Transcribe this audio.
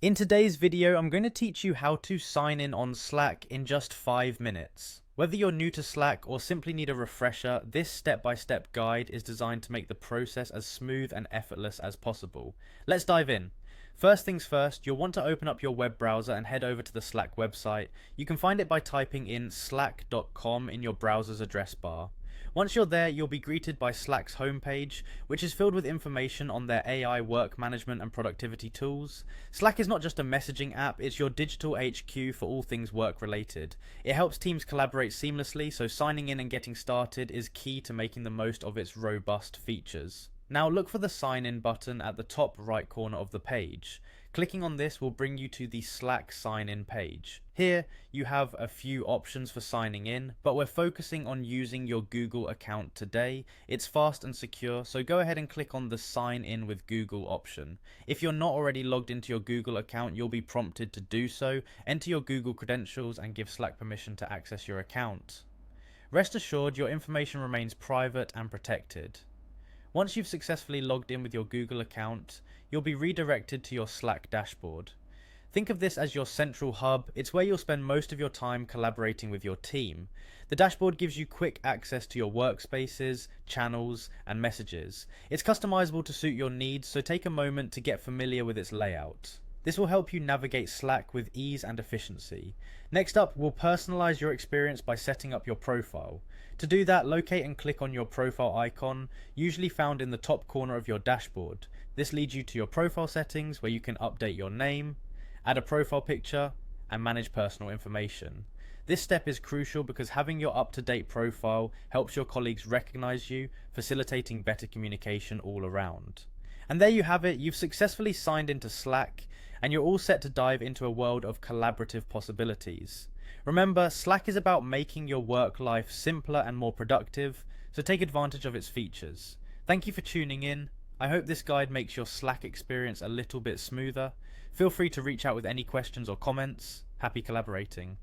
In today's video, I'm going to teach you how to sign in on Slack in just 5 minutes. Whether you're new to Slack or simply need a refresher, this step-by-step guide is designed to make the process as smooth and effortless as possible. Let's dive in. First things first, you'll want to open up your web browser and head over to the Slack website. You can find it by typing in slack.com in your browser's address bar. Once you're there, you'll be greeted by Slack's homepage, which is filled with information on their AI work management and productivity tools. Slack is not just a messaging app, it's your digital HQ for all things work related. It helps teams collaborate seamlessly, so signing in and getting started is key to making the most of its robust features. Now look for the sign in button at the top right corner of the page. Clicking on this will bring you to the Slack sign in page. Here you have a few options for signing in, but we're focusing on using your Google account today. It's fast and secure, so go ahead and click on the sign in with Google option. If you're not already logged into your Google account, you'll be prompted to do so. Enter your Google credentials and give Slack permission to access your account. Rest assured, your information remains private and protected. Once you've successfully logged in with your Google account, you'll be redirected to your Slack dashboard. Think of this as your central hub. It's where you'll spend most of your time collaborating with your team. The dashboard gives you quick access to your workspaces, channels, and messages. It's customizable to suit your needs, so take a moment to get familiar with its layout. This will help you navigate Slack with ease and efficiency. Next up, we'll personalize your experience by setting up your profile. To do that, locate and click on your profile icon, usually found in the top corner of your dashboard. This leads you to your profile settings where you can update your name, add a profile picture, and manage personal information. This step is crucial because having your up-to-date profile helps your colleagues recognize you, facilitating better communication all around. And there you have it, you've successfully signed into Slack, and you're all set to dive into a world of collaborative possibilities. Remember, Slack is about making your work life simpler and more productive, so take advantage of its features. Thank you for tuning in. I hope this guide makes your Slack experience a little bit smoother. Feel free to reach out with any questions or comments. Happy collaborating.